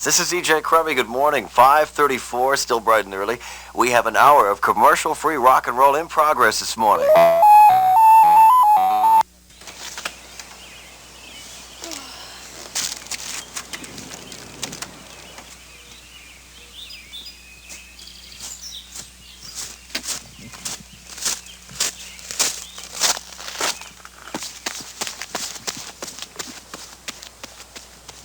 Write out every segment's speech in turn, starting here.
This is EJ Krummy. Good morning. 5:34, still bright and early. We have an hour of commercial-free rock and roll in progress this morning.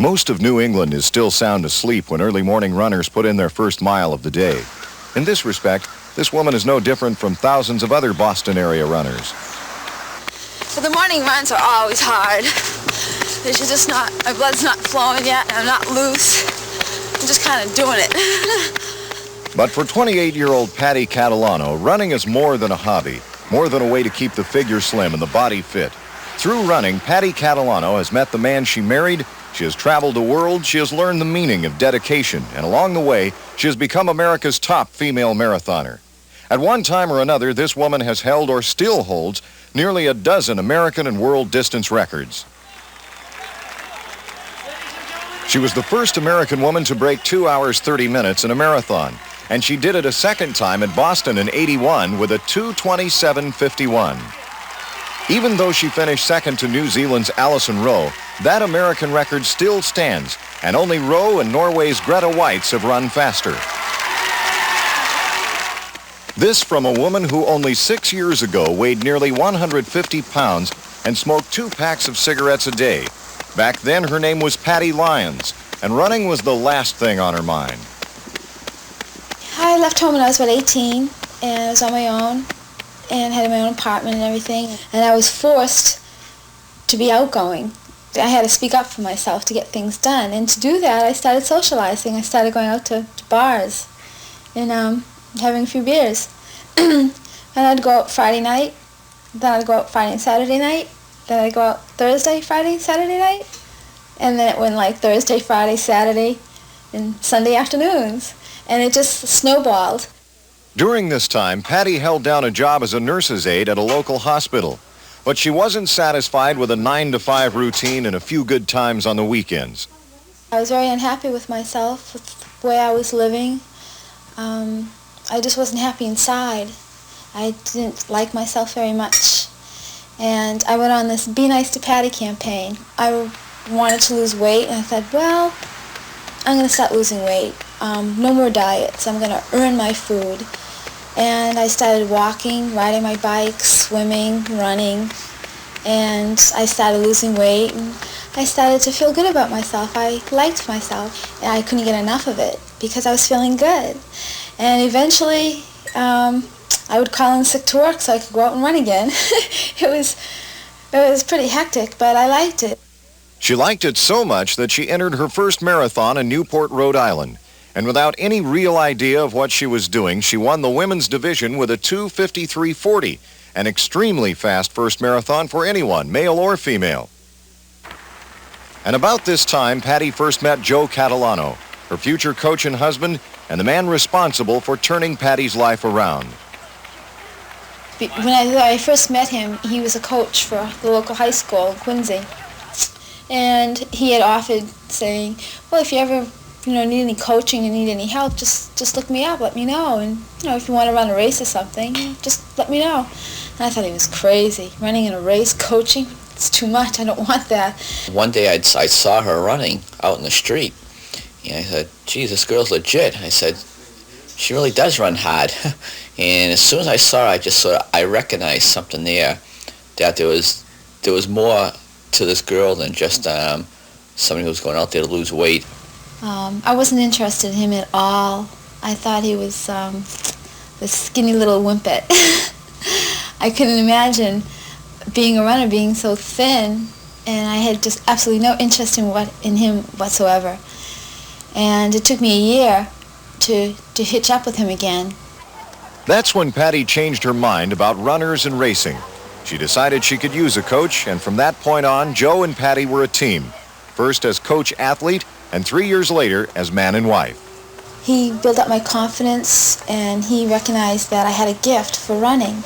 Most of New England is still sound asleep when early morning runners put in their first mile of the day. In this respect, this woman is no different from thousands of other Boston area runners. So the morning runs are always hard. There's just not, my blood's not flowing yet, and I'm not loose. I'm just kind of doing it. But for 28-year-old Patti Catalano, running is more than a hobby, more than a way to keep the figure slim and the body fit. Through running, Patti Catalano has met the man she married. She has traveled the world, she has learned the meaning of dedication, and along the way, she has become America's top female marathoner. At one time or another, this woman has held or still holds nearly a dozen American and world distance records. She was the first American woman to break 2 hours 30 minutes in a marathon, and she did it a second time at Boston in '81 with a 2:27:51. Even though she finished second to New Zealand's Alison Rowe, that American record still stands, and only Rowe and Norway's Greta Weitz have run faster. This from a woman who only 6 years ago weighed nearly 150 pounds and smoked 2 packs of cigarettes a day. Back then, her name was Patty Lyons, and running was the last thing on her mind. I left home when I was about 18, and I was on my own, and had my own apartment and everything, and I was forced to be outgoing. I had to speak up for myself to get things done, and to do that I started socializing. I started going out to bars and having a few beers. And I'd go out Friday night, then I'd go out Friday and Saturday night, then I'd go out Thursday, Friday, Saturday night, and then it went like Thursday, Friday, Saturday, and Sunday afternoons, and it just snowballed. During this time, Patty held down a job as a nurse's aide at a local hospital, but she wasn't satisfied with a 9-to-5 routine and a few good times on the weekends. I was very unhappy with myself, with the way I was living. I just wasn't happy inside. I didn't like myself very much. And I went on this Be Nice to Patty campaign. I wanted to lose weight, and I thought, well, I'm going to start losing weight. No more diets. I'm going to earn my food. And I started walking, riding my bike, swimming, running, and I started losing weight, and I started to feel good about myself. I liked myself, and I couldn't get enough of it because I was feeling good. And eventually, I would call in sick to work so I could go out and run again. It was pretty hectic, but I liked it. She liked it so much that she entered her first marathon in Newport, Rhode Island. And without any real idea of what she was doing, she won the women's division with a 2:53:40, an extremely fast first marathon for anyone, male or female. And about this time, Patty first met Joe Catalano, her future coach and husband, and the man responsible for turning Patty's life around. When I first met him, he was a coach for the local high school in Quincy. And he had offered saying, well, if you ever need any coaching and need any help, just look me up, let me know. And, if you want to run a race or something, just let me know. And I thought he was crazy. Running in a race, coaching, it's too much. I don't want that. One day I saw her running out in the street. And I said, geez, this girl's legit. I said, she really does run hard. And as soon as I saw her, I recognized something there, that there was more to this girl than just somebody who was going out there to lose weight. I wasn't interested in him at all. I thought he was this skinny little whimpet. I couldn't imagine being a runner being so thin, and I had just absolutely no interest in him whatsoever. And it took me a year to hitch up with him again. That's when Patty changed her mind about runners and racing. She decided she could use a coach, and from that point on, Joe and Patty were a team. First as coach-athlete, and 3 years later as man and wife. He built up my confidence, and he recognized that I had a gift for running.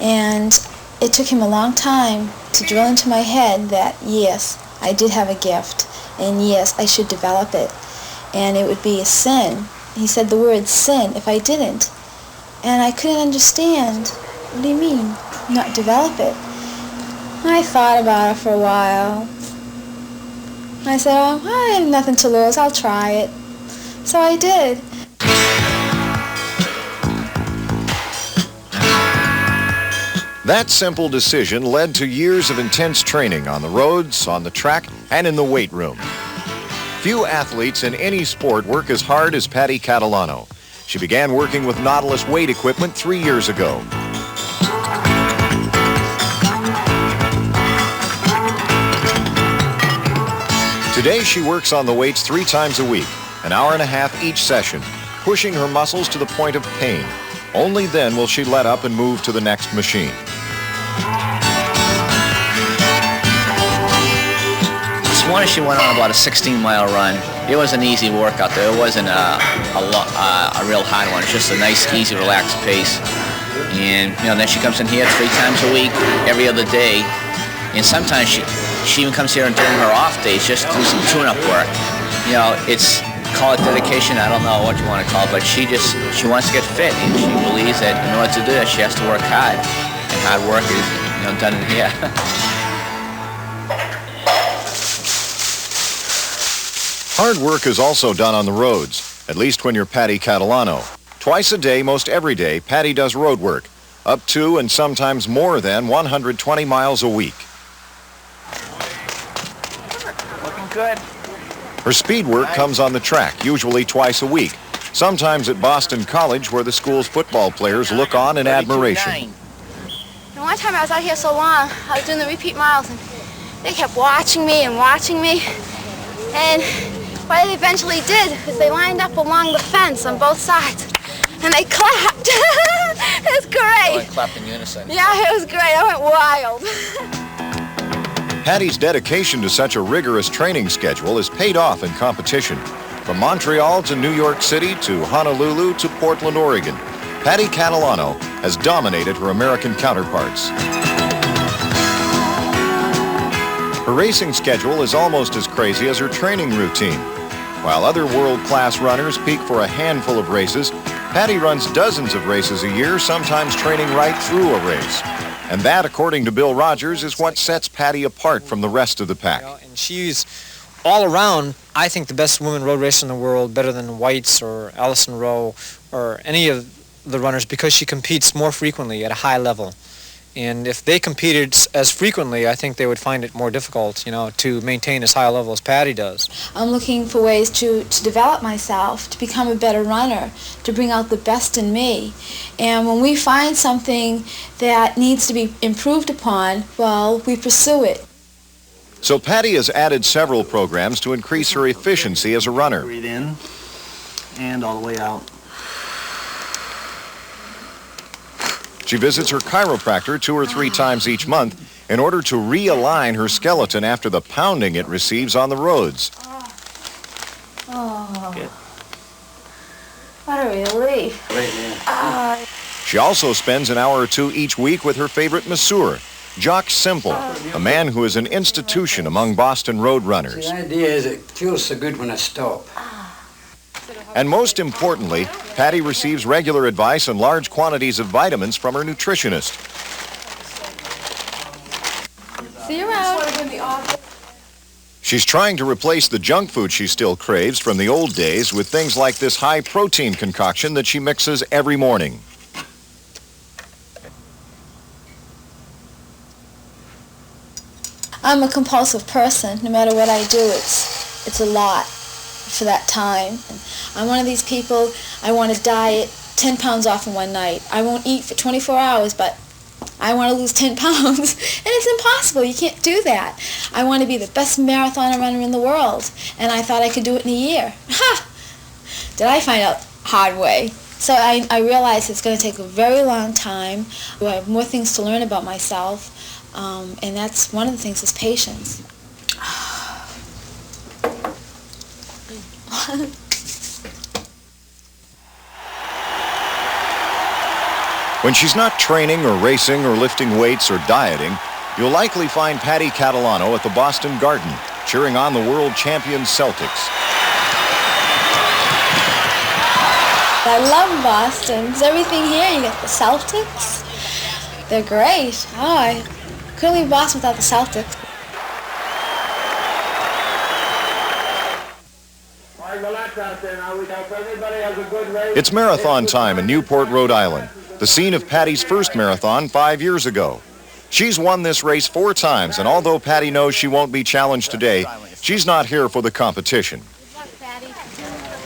And it took him a long time to drill into my head that, yes, I did have a gift, and yes, I should develop it. and it would be a sin. He said the word sin if I didn't. And I couldn't understand. What do you mean, not develop it? I thought about it for a while. I said, oh, I have nothing to lose, I'll try it. So I did. That simple decision led to years of intense training on the roads, on the track, and in the weight room. Few athletes in any sport work as hard as Patti Catalano. She began working with Nautilus weight equipment 3 years ago. Today she works on the weights 3 times a week, an hour and a half each session, pushing her muscles to the point of pain. Only then will she let up and move to the next machine. This morning she went on about a 16-mile run. It was an easy workout though. It wasn't a real hard one. It's just a nice, easy, relaxed pace. And then she comes in here 3 times a week, every other day. And sometimes she even comes here and during her off days just to do some tune-up work. It's call it dedication. I don't know what you want to call it, but she wants to get fit, and she believes that in order to do that, she has to work hard. And hard work is done in here. Hard work is also done on the roads, at least when you're Patti Catalano. Twice a day, most every day, Patti does road work, up to and sometimes more than 120 miles a week. Looking good. Her speed work comes on the track, usually twice a week, sometimes at Boston College, where the school's football players look on in admiration. And one time I was out here so long, I was doing the repeat miles, and they kept watching me and watching me. And what they eventually did is they lined up along the fence on both sides, and they clapped. It was great. Oh, clapped in unison. Yeah, it was great. I went wild. Patti's dedication to such a rigorous training schedule has paid off in competition. From Montreal to New York City to Honolulu to Portland, Oregon, Patti Catalano has dominated her American counterparts. Her racing schedule is almost as crazy as her training routine. While other world-class runners peak for a handful of races, Patti runs dozens of races a year, sometimes training right through a race. And that, according to Bill Rogers, is what sets Patti apart from the rest of the pack. And she's all around, I think, the best women road racer in the world, better than White's or Allison Rowe or any of the runners, because she competes more frequently at a high level. And if they competed as frequently, I think they would find it more difficult, to maintain as high a level as Patti does. I'm looking for ways to develop myself, to become a better runner, to bring out the best in me. And when we find something that needs to be improved upon, well, we pursue it. So Patti has added several programs to increase her efficiency as a runner. Breathe in and all the way out. She visits her chiropractor 2 or 3 times each month in order to realign her skeleton after the pounding it receives on the roads. Oh, Good. what a relief. Right, She also spends an hour or 2 each week with her favorite masseur, Jock Simple, a man who is an institution among Boston road runners. The idea is it feels so good when I stop. And most importantly, Patti receives regular advice and large quantities of vitamins from her nutritionist. See you around. She's trying to replace the junk food she still craves from the old days with things like this high-protein concoction that she mixes every morning. I'm a compulsive person. No matter what I do, it's a lot for that time. I'm one of these people, I want to diet 10 pounds off in one night. I won't eat for 24 hours, but I want to lose 10 pounds. And it's impossible. You can't do that. I want to be the best marathon runner in the world. And I thought I could do it in a year. Ha! Did I find out hard way. So I realized it's going to take a very long time. I have more things to learn about myself. And that's one of the things is patience. When she's not training or racing or lifting weights or dieting, you'll likely find Patti Catalano at the Boston Garden, cheering on the world champion Celtics. I love Boston. There's everything here. You got the Celtics. They're great. Oh, I couldn't leave Boston without the Celtics. It's marathon time in Newport, Rhode Island, the scene of Patty's first marathon 5 years ago. She's won this race 4 times, and although Patty knows she won't be challenged today, she's not here for the competition.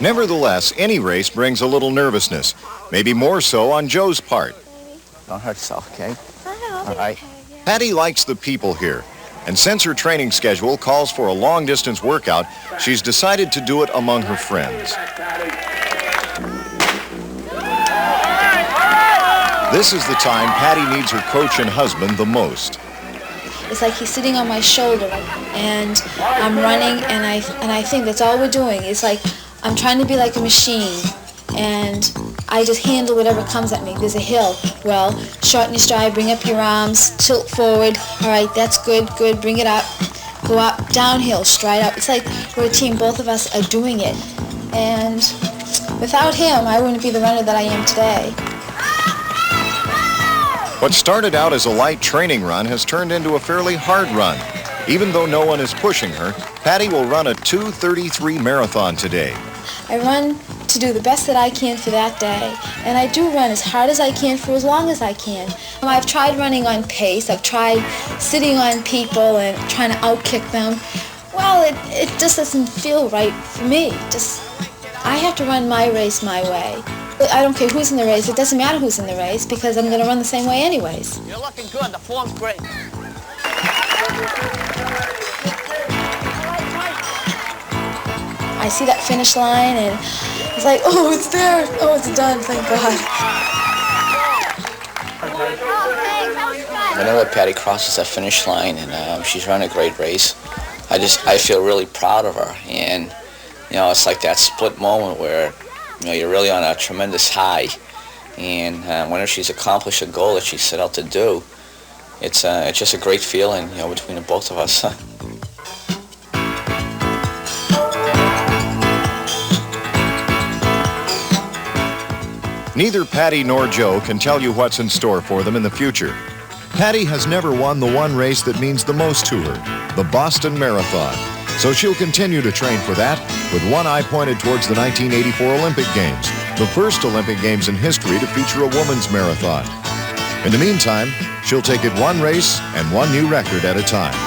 Nevertheless, any race brings a little nervousness, maybe more so on Joe's part. Don't hurt yourself, okay? All right. Patty likes the people here, and since her training schedule calls for a long-distance workout, she's decided to do it among her friends. This is the time Patty needs her coach and husband the most. It's like he's sitting on my shoulder, and I'm running, and I think that's all we're doing. It's like I'm trying to be like a machine, and I just handle whatever comes at me. There's a hill. Well, shorten your stride, bring up your arms, tilt forward. All right, that's good, good. Bring it up. Go up, downhill, stride up. It's like we're a team. Both of us are doing it. And without him, I wouldn't be the runner that I am today. What started out as a light training run has turned into a fairly hard run. Even though no one is pushing her, Patty will run a 2:33 marathon today. I run to do the best that I can for that day, and I do run as hard as I can for as long as I can. I've tried running on pace. I've tried sitting on people and trying to outkick them. Well, it just doesn't feel right for me. I have to run my race my way. I don't care who's in the race. It doesn't matter who's in the race because I'm going to run the same way anyways. You're looking good. The form's great. I see that finish line and it's like, oh, it's there. Oh, it's done. Thank God. Whenever Patty crosses that finish line and she's run a great race, I feel really proud of her. And, you know, it's like that split moment where, you know, you're really on a tremendous high. And whenever she's accomplished a goal that she set out to do, it's just a great feeling, you know, between the both of us. Neither Patty nor Joe can tell you what's in store for them in the future. Patty has never won the one race that means the most to her, the Boston Marathon. So she'll continue to train for that with one eye pointed towards the 1984 Olympic Games, the first Olympic Games in history to feature a women's marathon. In the meantime, she'll take it one race and one new record at a time.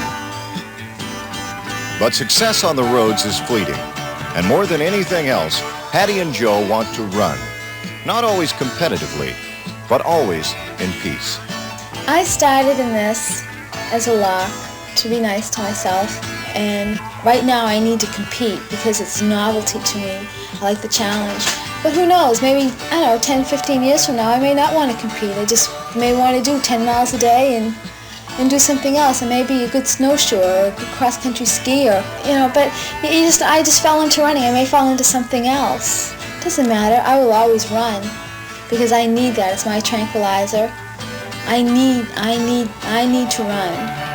But success on the roads is fleeting. And more than anything else, Patty and Joe want to run. Not always competitively, but always in peace. I started in this as a lark to be nice to myself, and right now I need to compete because it's novelty to me. I like the challenge. But who knows, maybe, I don't know, 10, 15 years from now I may not want to compete. I just may want to do 10 miles a day and do something else, and maybe a good snowshoe or a good cross-country skier, you know, but I just fell into running. I may fall into something else. Doesn't matter. I will always run because I need that. It's my tranquilizer. I need to run.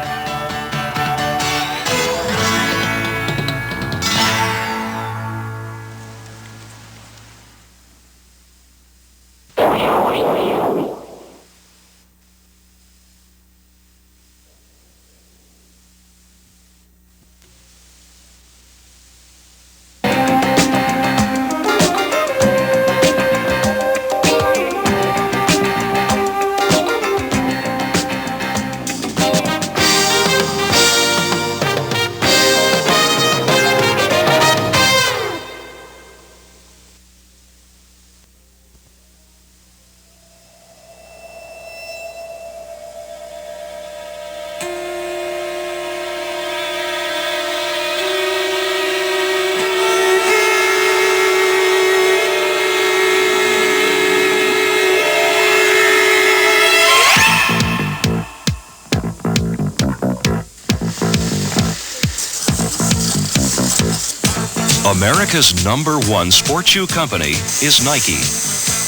America's #1 sports shoe company is Nike,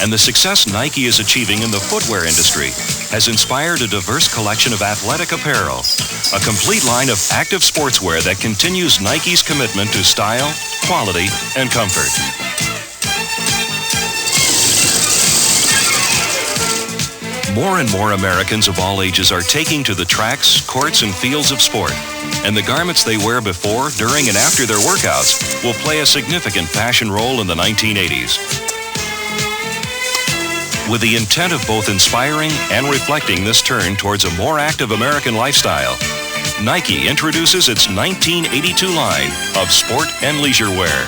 and the success Nike is achieving in the footwear industry has inspired a diverse collection of athletic apparel, a complete line of active sportswear that continues Nike's commitment to style, quality, and comfort. More and more Americans of all ages are taking to the tracks, courts, and fields of sport. And the garments they wear before, during, and after their workouts will play a significant fashion role in the 1980s. With the intent of both inspiring and reflecting this turn towards a more active American lifestyle, Nike introduces its 1982 line of sport and leisure wear.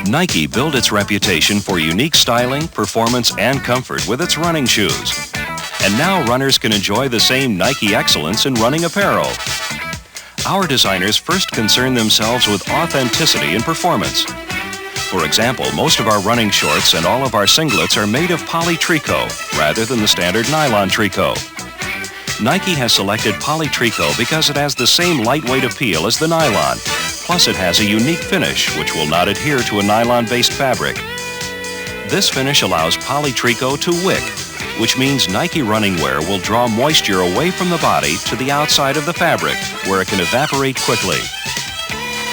Nike built its reputation for unique styling, performance, and comfort with its running shoes. And now runners can enjoy the same Nike excellence in running apparel. Our designers first concern themselves with authenticity and performance. For example, most of our running shorts and all of our singlets are made of poly tricot rather than the standard nylon tricot. Nike has selected poly tricot because it has the same lightweight appeal as the nylon. Plus, it has a unique finish which will not adhere to a nylon-based fabric. This finish allows poly tricot to wick, which means Nike running wear will draw moisture away from the body to the outside of the fabric, where it can evaporate quickly.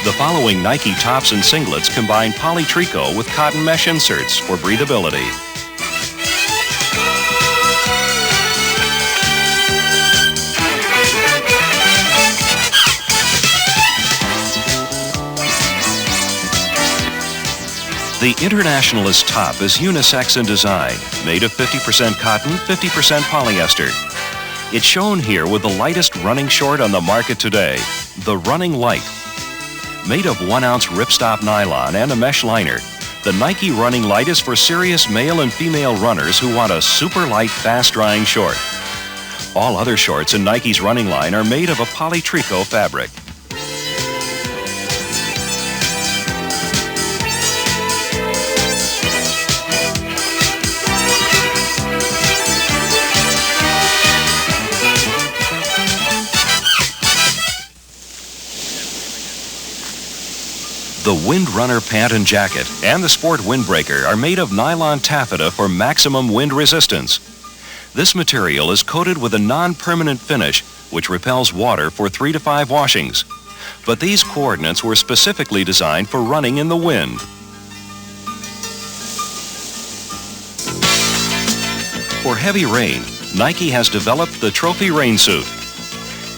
The following Nike tops and singlets combine poly tricot with cotton mesh inserts for breathability. The Internationalist top is unisex in design, made of 50% cotton, 50% polyester. It's shown here with the lightest running short on the market today, the Running Light. Made of 1-ounce ripstop nylon and a mesh liner, the Nike Running Light is for serious male and female runners who want a super light, fast-drying short. All other shorts in Nike's running line are made of a poly tricot fabric. The Windrunner pant and jacket and the Sport Windbreaker are made of nylon taffeta for maximum wind resistance. This material is coated with a non-permanent finish which repels water for 3 to 5 washings. But these coordinates were specifically designed for running in the wind. For heavy rain, Nike has developed the Trophy Rain Suit.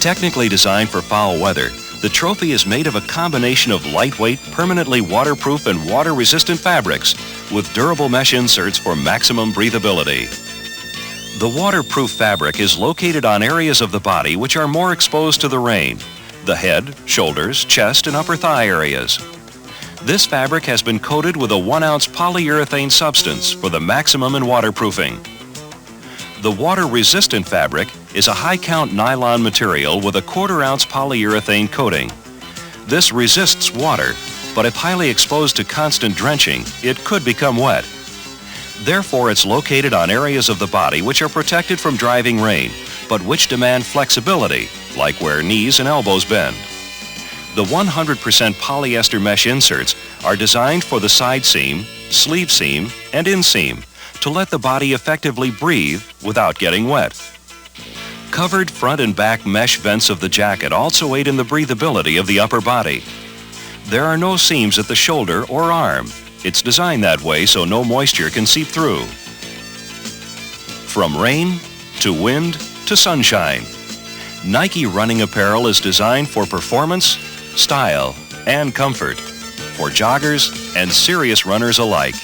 Technically designed for foul weather, the Trophy is made of a combination of lightweight, permanently waterproof and water-resistant fabrics with durable mesh inserts for maximum breathability. The waterproof fabric is located on areas of the body which are more exposed to the rain: the head, shoulders, chest, and upper thigh areas. This fabric has been coated with a 1-ounce polyurethane substance for the maximum in waterproofing. The water-resistant fabric is a high-count nylon material with a 1/4-ounce polyurethane coating. This resists water, but if highly exposed to constant drenching, it could become wet. Therefore, it's located on areas of the body which are protected from driving rain, but which demand flexibility, like where knees and elbows bend. The 100% polyester mesh inserts are designed for the side seam, sleeve seam, and inseam, to let the body effectively breathe without getting wet. Covered front and back mesh vents of the jacket also aid in the breathability of the upper body. There are no seams at the shoulder or arm. It's designed that way so no moisture can seep through. From rain to wind to sunshine, Nike running apparel is designed for performance, style, and comfort, for joggers and serious runners alike.